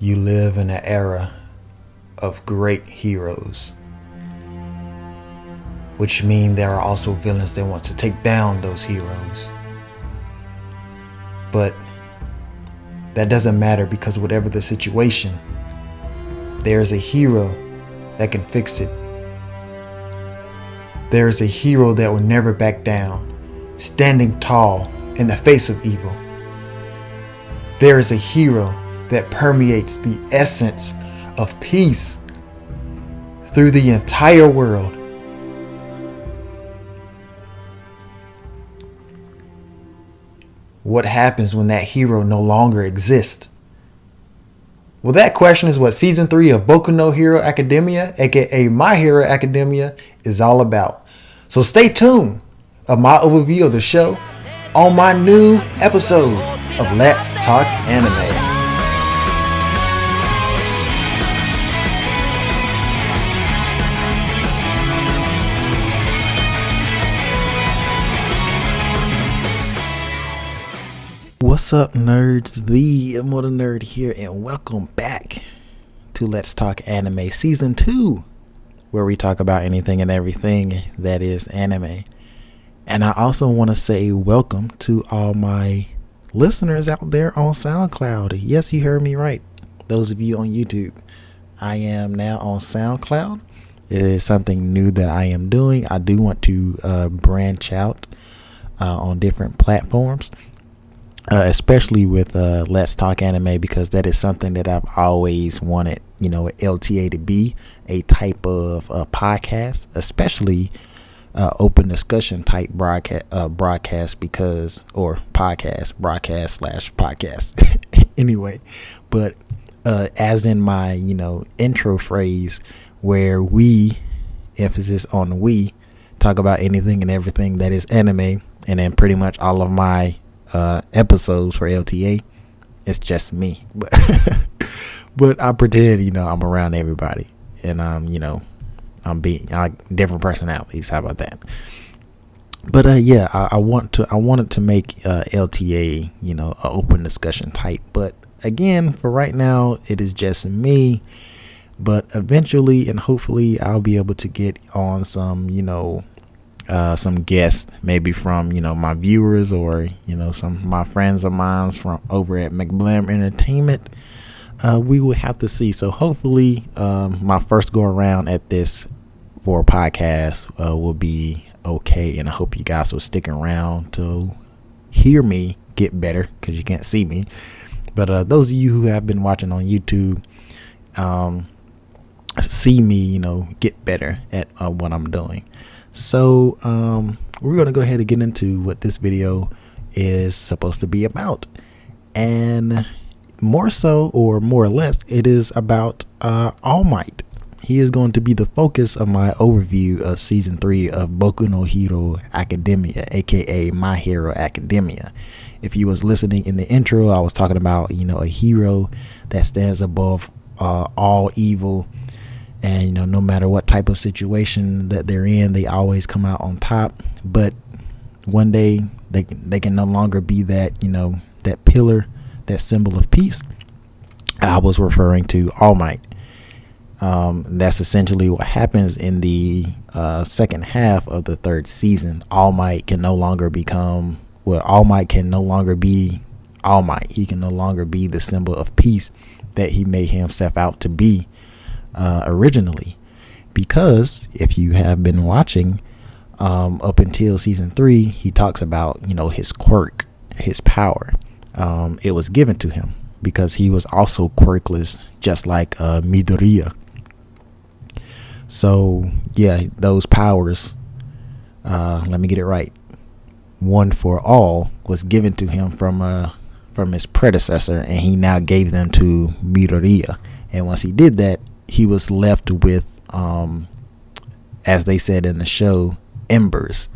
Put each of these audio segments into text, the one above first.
You live in an era of great heroes, which mean there are also villains that want to take down those heroes. But that doesn't matter, because whatever the situation, there's a hero that can fix it. There's a hero that will never back down, standing tall in the face of evil. There is a hero that permeates the essence of peace through the entire world. What happens when that hero no longer exists? Well, that question is what season 3 of Boku no Hero Academia, aka My Hero Academia, is all about. So stay tuned of my overview of the show on my new episode of Let's Talk Anime. What's up, nerds? The Immortal Nerd here, and welcome back to Let's Talk Anime Season 2, where we talk about anything and everything that is anime. And I also want to say welcome to all my listeners out there on SoundCloud. Yes, you heard me right. Those of you on YouTube, I am now on SoundCloud. It is something new that I am doing. I do want to branch out on different platforms. Especially with Let's Talk Anime, because that is something that I've always wanted, LTA to be a type of podcast, especially open discussion type broadcast because, or podcast, broadcast / podcast. Anyway, but as in my, intro phrase, where we, emphasis on we, talk about anything and everything that is anime, and then pretty much all of my episodes for LTA, it's just me, but I pretend I'm around everybody, and I'm being different personalities. How about that? But I wanted to make LTA an open discussion type, but again, for right now it is just me. But eventually and hopefully I'll be able to get on some some guests, maybe from my viewers, or some of my friends of mine from over at McBlam Entertainment. We will have to see. So hopefully my first go around at this for a podcast will be okay, and I hope you guys will stick around to hear me get better, because you can't see me. But those of you who have been watching on YouTube see me get better at what I'm doing. So we're going to go ahead and get into what this video is supposed to be about. And more so, or more or less, it is about All Might. He is going to be the focus of my overview of Season 3 of Boku no Hero Academia, aka My Hero Academia. If you was listening in the intro, I was talking about, a hero that stands above all evil. And, no matter what type of situation that they're in, they always come out on top. But one day they can no longer be that, that pillar, that symbol of peace. I was referring to All Might. That's essentially what happens in the second half of the third season. All Might can no longer become, All Might can no longer be All Might. He can no longer be the symbol of peace that he made himself out to be. Originally, because if you have been watching up until Season 3, he talks about his quirk, his power. It was given to him because he was also quirkless, just like Midoriya. So yeah, those powers, let me get it right, one for all, was given to him from his predecessor, and he now gave them to Midoriya. And once he did that, he was left with, as they said in the show, embers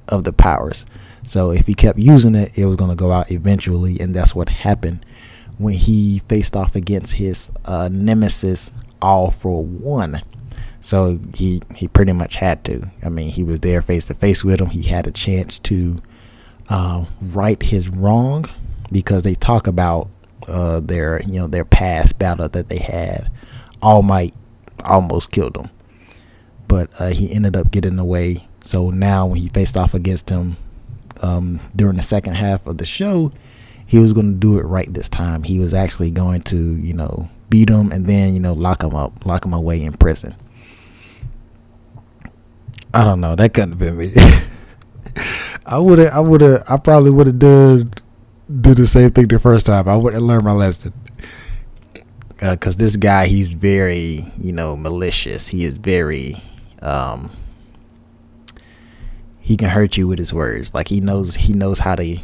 of the powers. So if he kept using it, it was going to go out eventually. And that's what happened when he faced off against his nemesis, All for One. So he pretty much had to. I mean, he was there face to face with him. He had a chance to right his wrong, because they talk about their past battle that they had. All Might almost killed him, but he ended up getting away. So now when he faced off against him during the second half of the show, he was going to do it right this time. He was actually going to beat him and then lock him away in prison. I don't know, that couldn't have been me. I probably would have did the same thing the first time. I wouldn't have learned my lesson. Because this guy, he's very, malicious. He is very, he can hurt you with his words. Like he knows how to,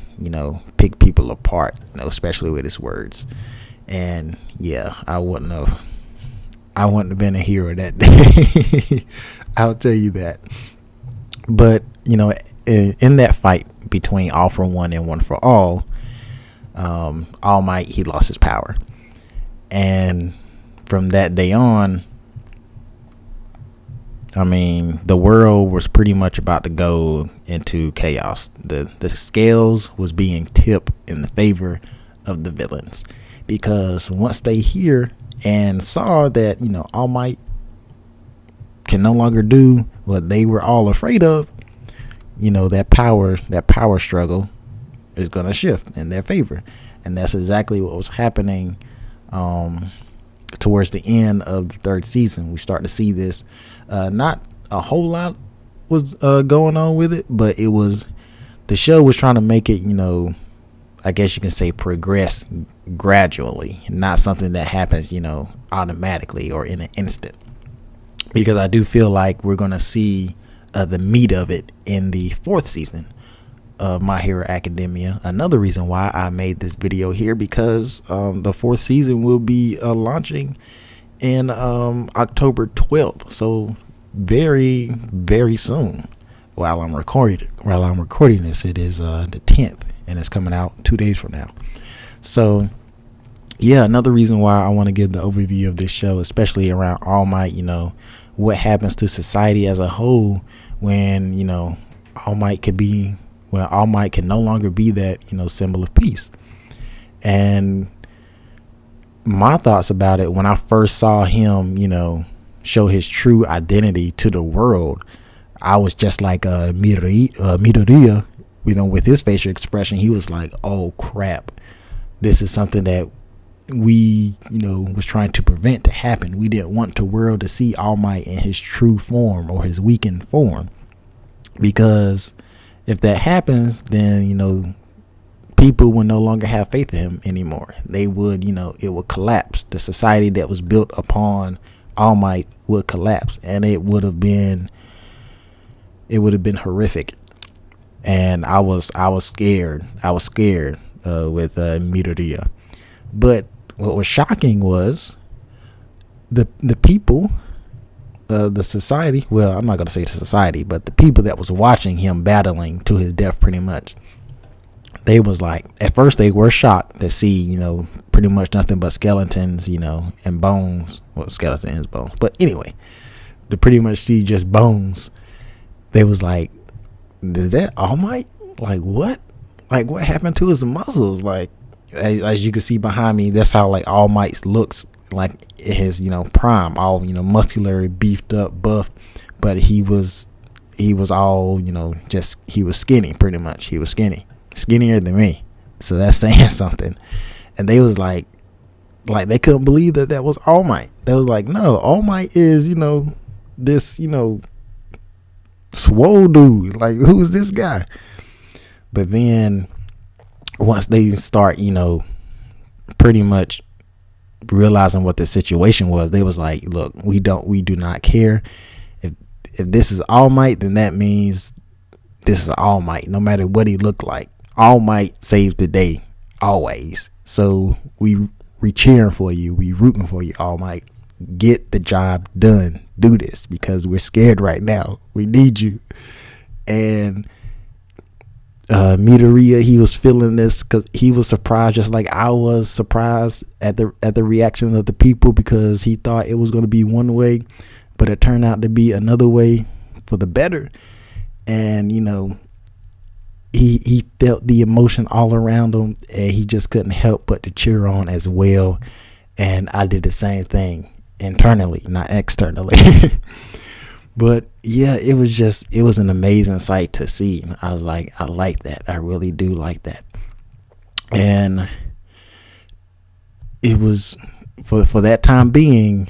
pick people apart, especially with his words. And yeah, I wouldn't have been a hero that day. I'll tell you that. But, in that fight between All for One and One for All Might, he lost his power. And from that day on, the world was pretty much about to go into chaos. The scales was being tipped in the favor of the villains, because once they hear and saw that All Might can no longer do what they were all afraid of, that power struggle is going to shift in their favor. And that's exactly what was happening towards the end of the third season. We start to see this. Not a whole lot was going on with it, but the show was trying to make it, I guess you can say, progress gradually, not something that happens, automatically or in an instant. Because I do feel like we're going to see the meat of it in the fourth season of My Hero Academia. Another reason why I made this video here, because the fourth season will be launching in October 12th. So very, very soon. While I'm recording this, it is the 10th, and it's coming out 2 days from now. So yeah, another reason why I want to give the overview of this show, especially around All Might, what happens to society as a whole when, All Might can no longer be that, symbol of peace. And my thoughts about it, when I first saw him, show his true identity to the world, I was just like Midoriya, with his facial expression. He was like, oh crap, this is something that we was trying to prevent to happen. We didn't want the world to see All Might in his true form or his weakened form, because if that happens, then people will no longer have faith in him anymore. They would, it would collapse. The society that was built upon All Might would collapse, and it would have been horrific. And I was scared with Midoriya. But what was shocking was the people, the society. Well, I'm not going to say society, but the people that was watching him battling to his death, pretty much. They was like, at first they were shocked to see, pretty much nothing but skeletons, and bones. Well, skeleton is bones, but anyway, to pretty much see just bones. They was like, is that All Might? Like what? Like what happened to his muscles? Like, as you can see behind me, that's how like All Might looks like in his prime, all muscular, beefed up, buff, but he was all just, he was skinny. Pretty much he was skinnier than me, so that's saying something. And they was like they couldn't believe that was All Might. They was like, no, All Might is this swole dude, like who is this guy? But then once they start pretty much realizing what the situation was, they was like, look, we do not care if this is All Might, then that means this is All Might, no matter what he looked like. All Might saves the day always. So we cheering for you, we rooting for you, All Might. Get the job done, do this, because we're scared right now, we need you. And Midoriya, he was feeling this because he was surprised, just like I was surprised at the reaction of the people, because he thought it was going to be one way, but it turned out to be another way for the better. And he felt the emotion all around him, and he just couldn't help but to cheer on as well. And I did the same thing internally, not externally. But yeah, it was an amazing sight to see. I was like, I like that. I really do like that. And it was for that time being,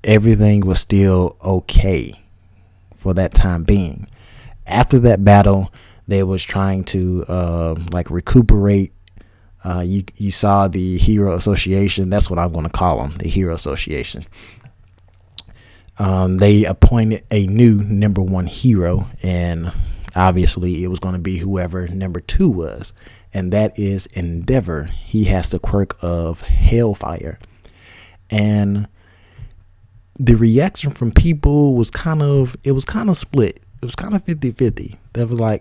everything was still okay for that time being. After that battle, they was trying to like recuperate. You saw the Hero Association. That's what I'm going to call them, the Hero Association. They appointed a new number one hero, and obviously it was going to be whoever number two was, and that is Endeavor. He has the quirk of Hellfire, and the reaction from people was kind of split. It was kind of 50-50.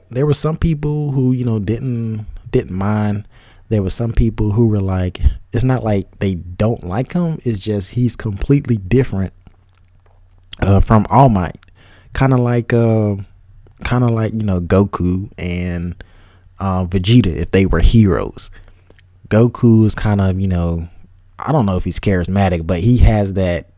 There were some people who didn't mind. There were some people who were like, it's not like they don't like him, it's just he's completely different from All Might. Kind of like Goku and Vegeta if they were heroes. Goku is kind of, I don't know if he's charismatic, but he has that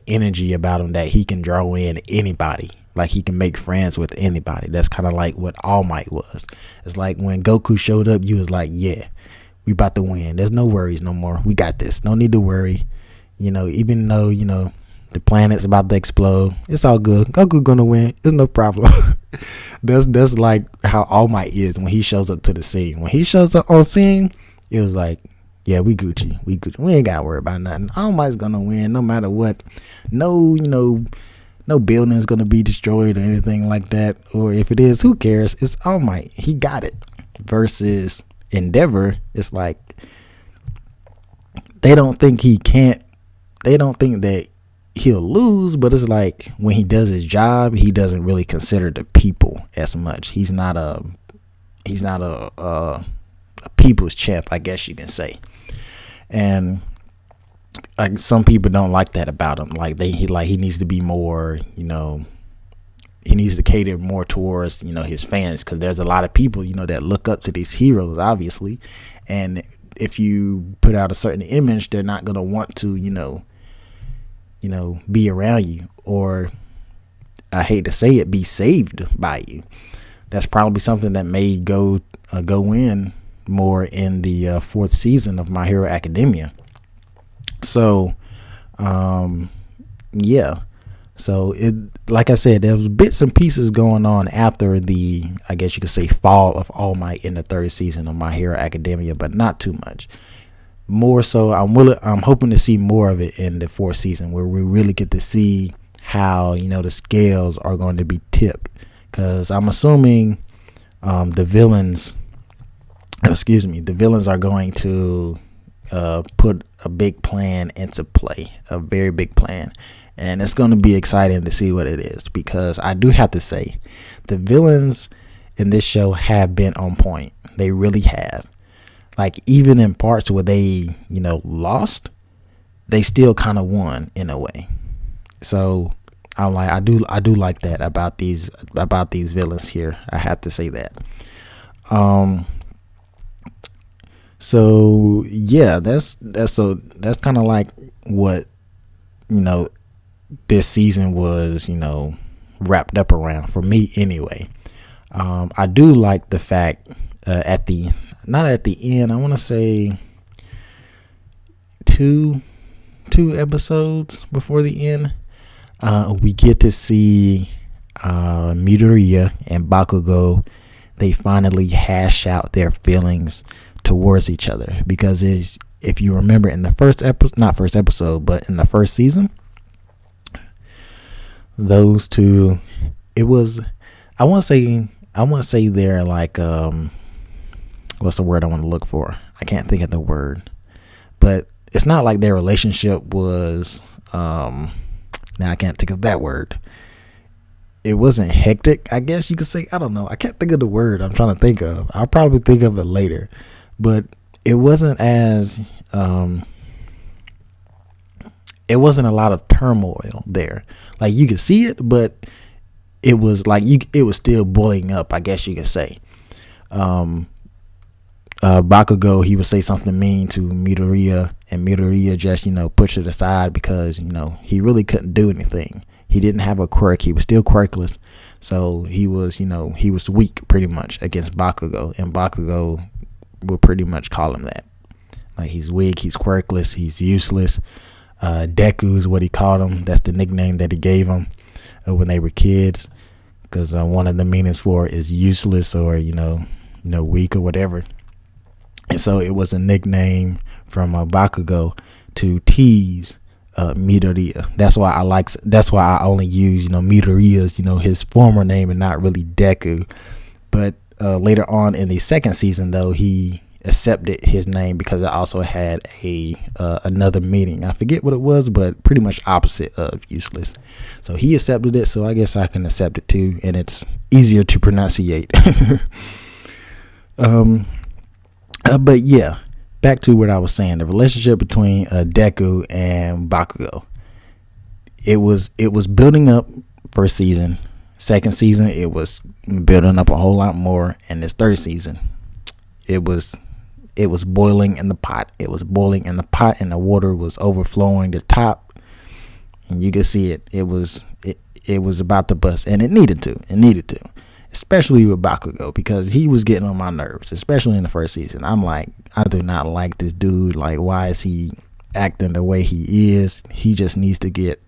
energy about him that he can draw in anybody. Like, he can make friends with anybody. That's kind of like what All Might was. It's like when Goku showed up, you was like, yeah, we about to win. There's no worries no more. We got this. No need to worry. Even though, the planet's about to explode, it's all good. Goku gonna win. There's no problem. That's like how All Might is when he shows up to the scene. When he shows up on scene, it was like, yeah, we Gucci. We ain't gotta worry about nothing. All Might's gonna win no matter what. No building's gonna be destroyed or anything like that. Or if it is, who cares? It's All Might. He got it. Versus Endeavor, it's like they don't think he can't. They don't think that he'll lose, but it's like when he does his job, he doesn't really consider the people as much. He's not a people's champ, I guess you can say. And like, some people don't like that about him. Like he needs to be more, he needs to cater more towards, his fans, because there's a lot of people, that look up to these heroes, obviously. And if you put out a certain image, they're not gonna want to, be around you, or I hate to say it, be saved by you. That's probably something that may go in more in the fourth season of My Hero Academia. So, yeah. So it, like I said, there was bits and pieces going on after the, I guess you could say, fall of All Might in the third season of My Hero Academia, but not too much. More so, I'm hoping to see more of it in the fourth season, where we really get to see how, the scales are going to be tipped. Because I'm assuming the villains are going to put a big plan into play, a very big plan. And it's going to be exciting to see what it is, because I do have to say, the villains in this show have been on point. They really have. Like, even in parts where they, lost, they still kind of won in a way. So I'm like, I do like that about these villains here. I have to say that. So yeah, that's kind of like what, this season was, wrapped up around, for me anyway. I do like the fact not at the end, I want to say two episodes before the end, we get to see Midoriya and Bakugo. They finally hash out their feelings towards each other, because if you remember in the but in the first season, those two, it was, I want to say they're like, what's the word I want to look for? I can't think of the word, but it's not like their relationship was, now I can't think of that word. It wasn't hectic, I guess you could say. I don't know. I can't think of the word I'm trying to think of. I'll probably think of it later. But it wasn't as, it wasn't a lot of turmoil there. Like, you could see it, but it was like it was still boiling up, I guess you could say. Bakugo, he would say something mean to Midoriya, and Midoriya just, push it aside because, he really couldn't do anything. He didn't have a quirk. He was still quirkless. So he was, he was weak pretty much against Bakugo, and Bakugo will pretty much call him that. Like, he's weak, he's quirkless, he's useless. Deku is what he called him. That's the nickname that he gave him when they were kids, because one of the meanings for it is useless, or weak or whatever. And so it was a nickname from Bakugo to tease Midoriya. That's why I only use Midoriya's his former name and not really Deku. But later on in the second season, though, he accepted his name because it also had another meaning. I forget what it was, but pretty much opposite of useless. So he accepted it, so I guess I can accept it too, and it's easier to pronunciate. But yeah, back to what I was saying, the relationship between Deku and Bakugo. It was building up first season. Second season, it was building up a whole lot more, and this third season, it was boiling in the pot. It was boiling in the pot, and the water was overflowing the top, and you could see it. It was about to bust, and it needed to. Especially with Bakugo, because he was getting on my nerves, especially in the first season. I'm like, I do not like this dude. Like, why is he acting the way he is? He just needs to get,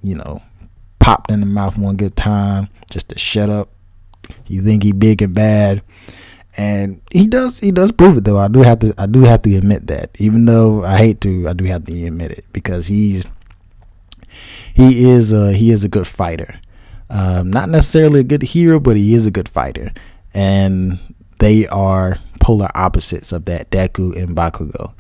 popped in the mouth one good time just to shut up. You think he big and bad, and he does prove it though. I do have to admit that, even though I hate to, I do have to admit it, because he is a good fighter. Not necessarily a good hero, but he is a good fighter, and they are polar opposites of that, Deku and Bakugo.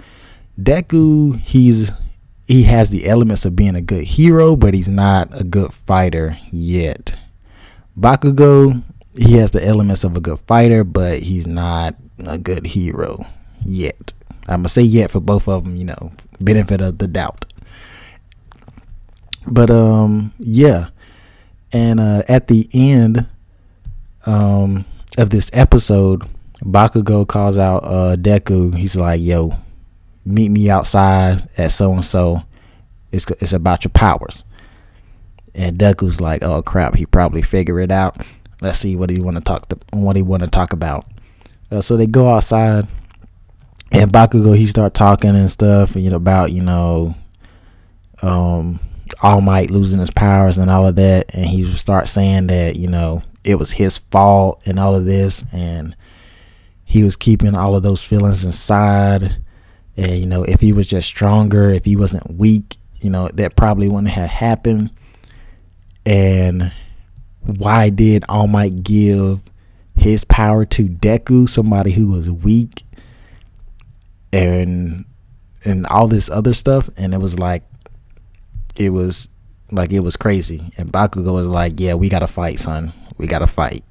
Deku, he has the elements of being a good hero, but he's not a good fighter yet. Bakugo, he has the elements of a good fighter, but he's not a good hero yet. I'm gonna say yet for both of them, benefit of the doubt. But yeah. And at the end of this episode, Bakugo calls out Deku. He's like, yo, meet me outside at so-and-so. It's about your powers. And Deku's like, oh, crap. He probably figured it out. Let's see what he want to talk about. So they go outside, and Bakugo, he start talking and stuff, about, All Might losing his powers and all of that, and he would start saying that it was his fault and all of this, and he was keeping all of those feelings inside, and if he was just stronger, if he wasn't weak, that probably wouldn't have happened. And why did All Might give his power to Deku, somebody who was weak, and all this other stuff? And it was crazy. And Bakugo was like, yeah, we gotta fight, son. We gotta fight,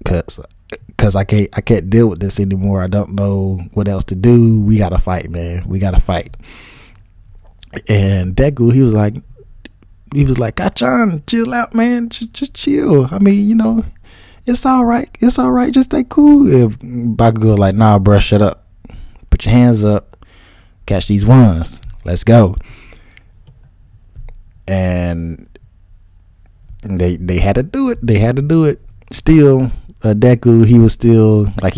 cause I can't deal with this anymore. I don't know what else to do. We gotta fight, man. We gotta fight. And Deku, he was like, Gachan, chill out, man. Just chill. I mean, it's all right. It's all right. Just stay cool. If Bakugo was like, nah, bro, shut up. Put your hands up. Catch these ones. Let's go. And they had to do it. Still, Deku, he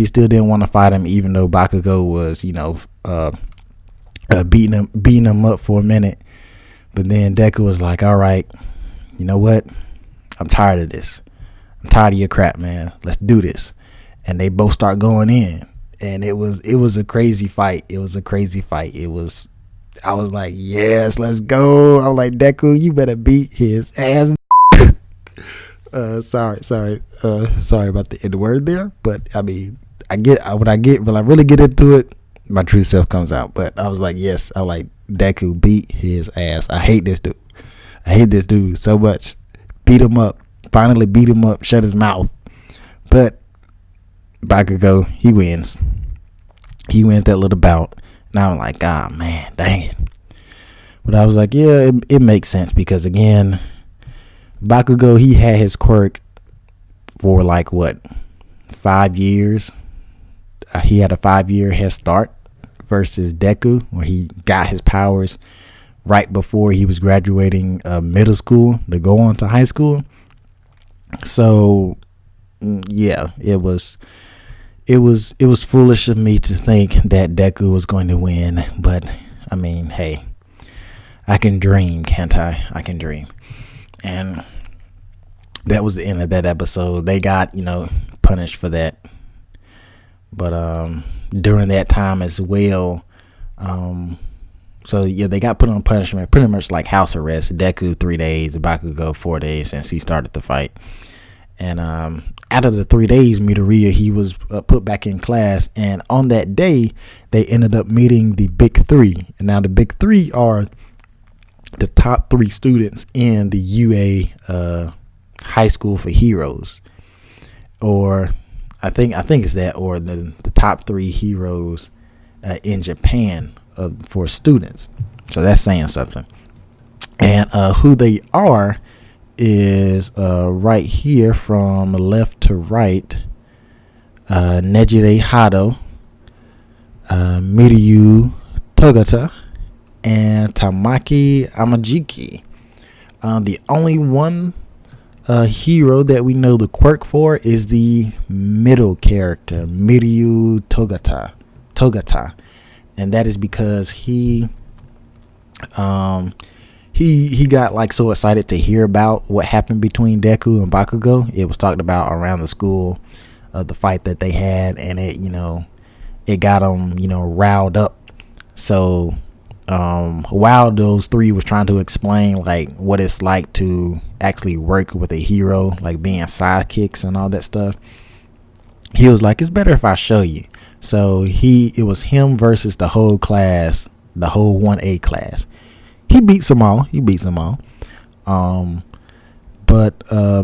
still didn't want to fight him, even though Bakugo was, beating him up for a minute. But then Deku was like, all right, you know what? I'm tired of this. I'm tired of your crap, man. Let's do this. And they both start going in. And it was a crazy fight. I was like, yes, let's go. I was like, Deku, you better beat his ass. Sorry about the N word there, but I mean, when I really get into it, my true self comes out. But I was like, yes, I like Deku, beat his ass. I hate this dude so much. Beat him up. Finally beat him up. Shut his mouth. But Bakugo, he wins. He wins that little bout. And I'm like, man, dang it. But I was like, yeah, it makes sense, because again, Bakugo, he had his quirk for like what, 5 years. He had a 5-year head start versus Deku, where he got his powers right before he was graduating middle school to go on to high school. So yeah, it was foolish of me to think that Deku was going to win, but I mean, hey, I can dream, can't I? I can dream. And that was the end of that episode. They got, punished for that. But during that time as well, so yeah, they got put on punishment, pretty much like house arrest. Deku 3 days, Bakugo 4 days since he started the fight. And out of the 3 days, Midoriya, he was put back in class. And on that day, they ended up meeting the Big Three. And now the Big Three are the top 3 students in the UA High School for Heroes, or I think it's that, or the top 3 heroes in Japan for students. So that's saying something. And who they are is right here from left to right: Nejire Hado, Miryu Togata, and Tamaki Amajiki. The only one hero that we know the quirk for is the middle character, Miryu Togata, and that is because he got like so excited to hear about what happened between Deku and Bakugo. It was talked about around the school of the fight that they had, and it got him riled up. So while those 3 was trying to explain like what it's like to actually work with a hero, like being sidekicks and all that stuff, he was like, it's better if I show you. So it was him versus the whole class, the whole 1A class. He beats them all. But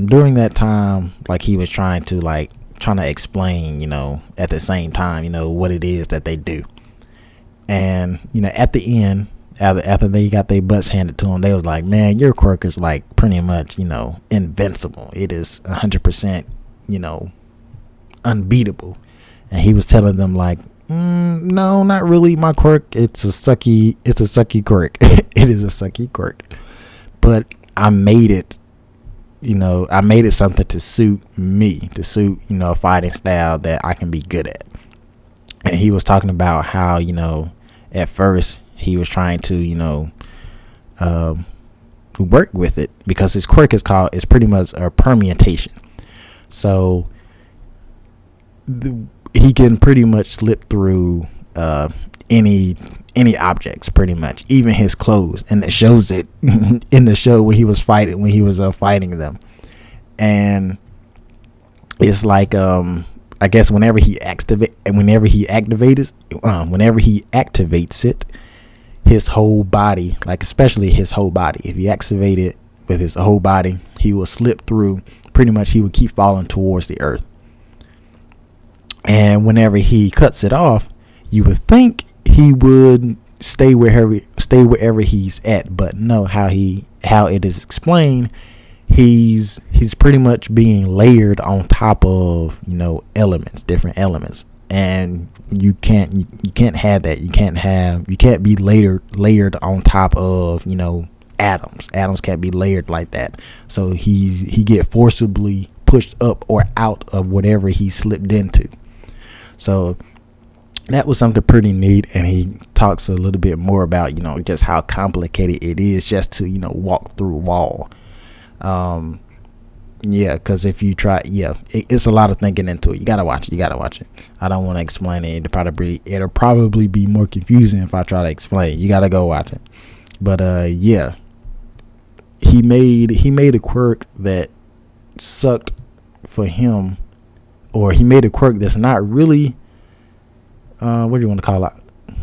during that time, like, he was trying to explain, at the same time, what it is that they do. And, at the end, after they got their butts handed to them, they was like, man, your quirk is like pretty much, invincible. It is 100%, unbeatable. And he was telling them like, no, not really. My quirk, it's a sucky quirk. It is a sucky quirk. But I made it, something to suit me, a fighting style that I can be good at. And he was talking about how, at first he was trying to, work with it because his quirk is pretty much a permutation. So he can pretty much slip through any objects, pretty much, even his clothes, and it shows it in the show when he was fighting them. And it's like I guess whenever he activates it, his whole body, like especially his whole body, if he activate it with his whole body, he will slip through. Pretty much, he would keep falling towards the earth. And whenever he cuts it off, you would think he would stay wherever he's at, but no, how it is explained, he's pretty much being layered on top of different elements, and you can't have that. You can't be layered on top of atoms can't be layered like that. So he get forcibly pushed up or out of whatever he slipped into. So that was something pretty neat, and he talks a little bit more about just how complicated it is just to walk through a wall. Because if you try, it's a lot of thinking into it. You gotta watch it. I don't want to explain it. It'll probably be more confusing if I try to explain. You gotta go watch it. But he made a quirk that sucked for him, or he made a quirk that's not really what do you want to call it,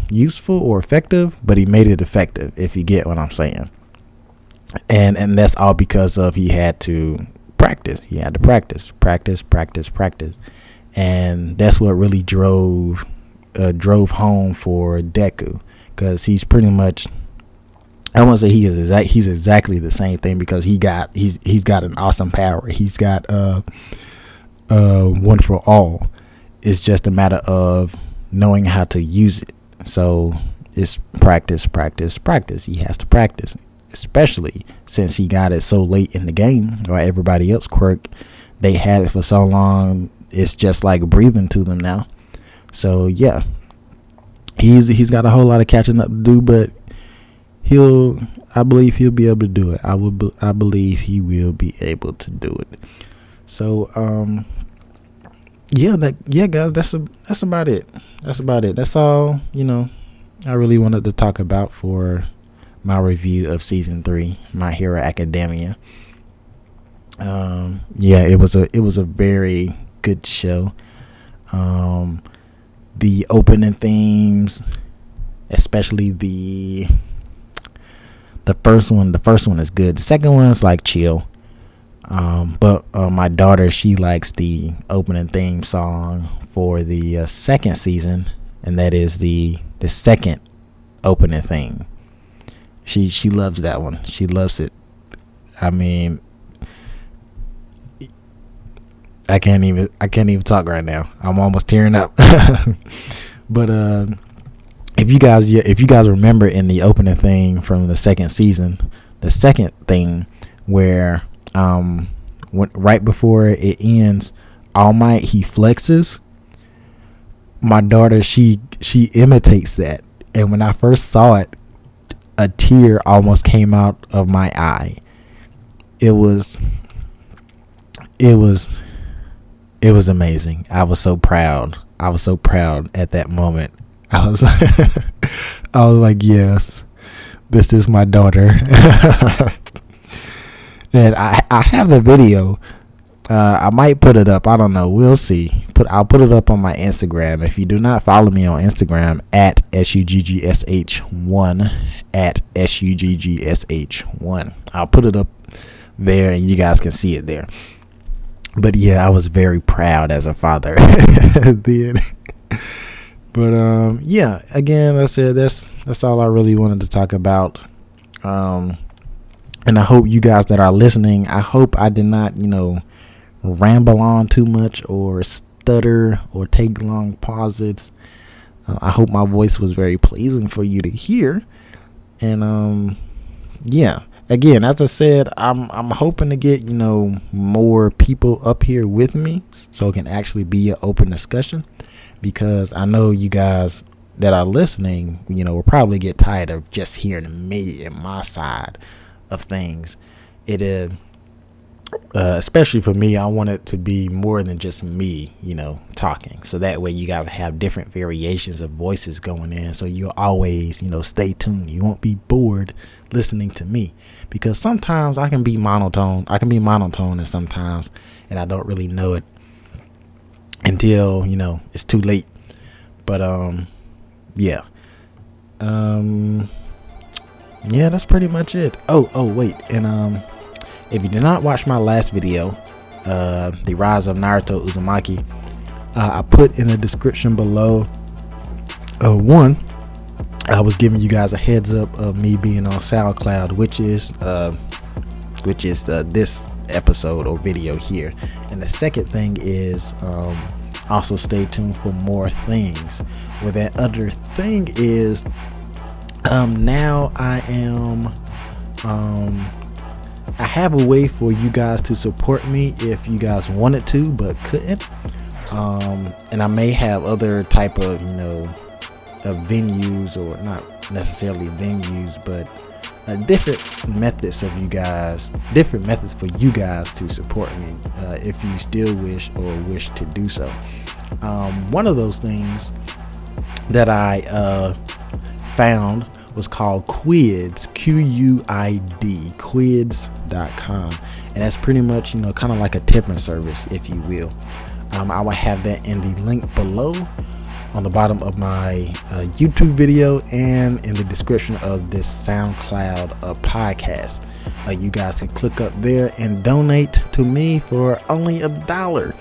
useful or effective, but he made it effective, if you get what I'm saying. And that's all because of he had to practice. And that's what really drove home for Deku, because he's pretty much, I want to say he's exactly the same thing, because he's got an awesome power. He's got one for all. It's just a matter of knowing how to use it. So it's practice. He has to practice, especially since he got it so late in the game, or everybody else quirk. They had it for so long. It's just like breathing to them now. So yeah, he's got a whole lot of catching up to do, but I believe he'll be able to do it. I believe he will be able to do it. So guys, that's about it. That's all, I really wanted to talk about for my review of season 3, My Hero Academia. It was a very good show. The opening themes, especially the first one is good. The second one is like chill. But my daughter, she likes the opening theme song for the second season, and that is the second opening theme. She loves that one. She loves it. I mean, I can't even talk right now. I'm almost tearing up. But if you guys remember in the opening thing from the second season, the second thing where right before it ends, All Might, he flexes. My daughter, she imitates that, and when I first saw it, a tear almost came out of my eye. It was amazing. I was so proud at that moment. I was like, yes, this is my daughter. And I have the video. I might put it up. I don't know. We'll see. I'll put it up on my Instagram. If you do not follow me on Instagram, at SUGGSH1, at SUGGSH1. I'll put it up there and you guys can see it there. But yeah, I was very proud as a father then. But again, I said that's all I really wanted to talk about. And I hope you guys that are listening, I hope I did not, ramble on too much or stutter or take long pauses. I hope my voice was very pleasing for you to hear. And again, as I said, I'm hoping to get more people up here with me so it can actually be an open discussion, because I know you guys that are listening will probably get tired of just hearing me and my side of things. It is especially for me, I want it to be more than just me talking, so that way you guys have different variations of voices going in, so you'll always stay tuned. You won't be bored listening to me, because sometimes I can be monotone and sometimes, and I don't really know it until it's too late. But that's pretty much it. Oh wait, and if you did not watch my last video, the Rise of Naruto Uzumaki, I put in the description below. One, I was giving you guys a heads up of me being on SoundCloud, which is this episode or video here. And the second thing is also stay tuned for more things. Well, that other thing is now I have a way for you guys to support me if you guys wanted to but couldn't. And I may have other type of of venues, or not necessarily venues, but different methods for you guys to support me if you still wish to do so. One of those things that I found was called Quids, QUID, quids.com, and that's pretty much kind of like a tipping service, if you will. I will have that in the link below on the bottom of my YouTube video and in the description of this SoundCloud podcast. You guys can click up there and donate to me for only $1.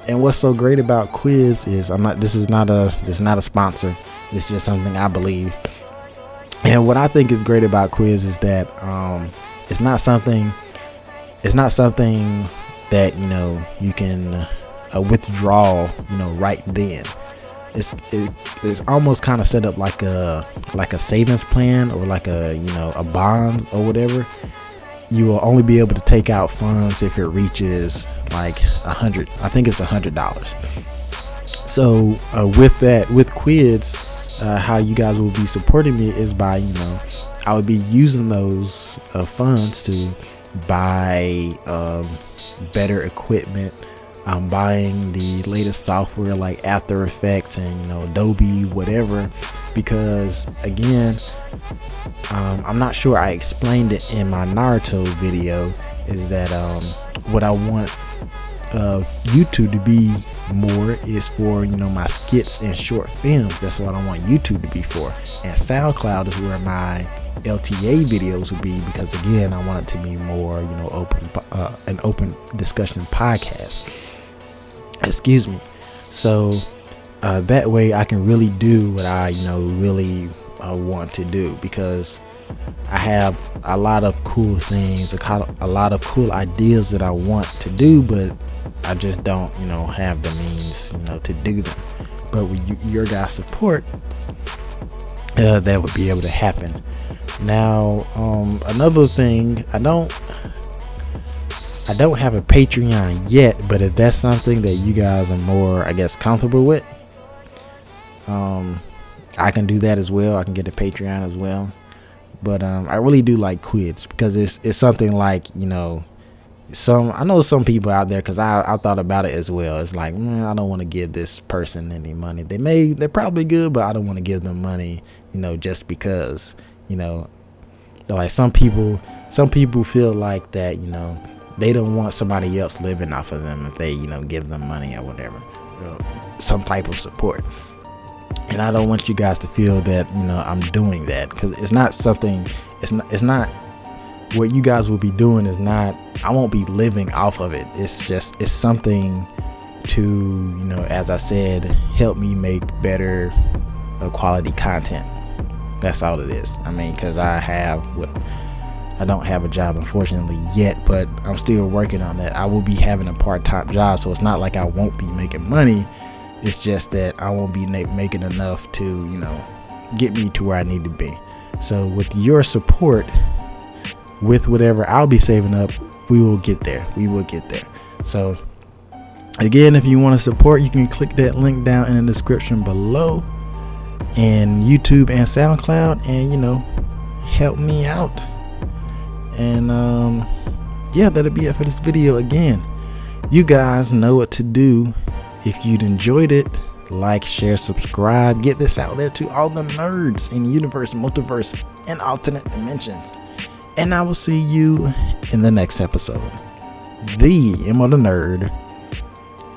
And what's so great about Quiz is this is not a sponsor. It's just something I believe. And what I think is great about Quiz is that it's not something that, you know, you can withdraw, you know, right then. It's almost kind of set up like a savings plan, or like a, you know, a bond or whatever. You will only be able to take out funds if it reaches like $100. I think it's $100. So with that, with Quids, how you guys will be supporting me is by, you know, I would be using those funds to buy better equipment. I'm buying the latest software like After Effects and, you know, Adobe, whatever, because again, I'm not sure I explained it in my Naruto video, is that what I want YouTube to be more is for, you know, my skits and short films. That's what I want YouTube to be for. And SoundCloud is where my LTA videos would be, because again, I want it to be more, you know, an open discussion podcast. Excuse me. So that way I can really do what I, you know, really want to do, because I have a lot of cool things, a lot of cool ideas that I want to do, but I just don't, you know, have the means, you know, to do them. But with your guys' support, that would be able to happen. Now, another thing, I don't have a Patreon yet, but if that's something that you guys are more, I guess, comfortable with, I can do that as well. I can get a Patreon as well. But I really do like Quids, because it's something like, you know, I know some people out there, because I thought about it as well. It's like, I don't want to give this person any money. They're probably good, but I don't want to give them money, you know, just because, you know, like some people feel like that, you know, they don't want somebody else living off of them if they, you know, give them money or whatever, some type of support. And I don't want you guys to feel that, you know, I'm doing that, because it's not what you guys will be doing is not, I won't be living off of it. It's something to, you know, as I said, help me make better quality content. That's all it is. I mean, because I don't have a job, unfortunately, yet, but I'm still working on that. I will be having a part-time job, so it's not like I won't be making money. It's just that I won't be making enough to, you know, get me to where I need to be. So with your support, with whatever I'll be saving up, we will get there. So again, if you want to support, you can click that link down in the description below, and YouTube and SoundCloud, and, you know, help me out. And yeah, that'll be it for this video. Again, you guys know what to do. If you'd enjoyed it, like, share, subscribe, get this out there to all the nerds in the universe, multiverse, and alternate dimensions. And I will see you in the next episode. The Immortal Nerd,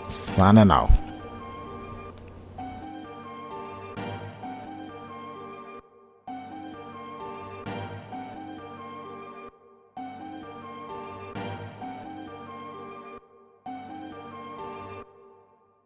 signing off.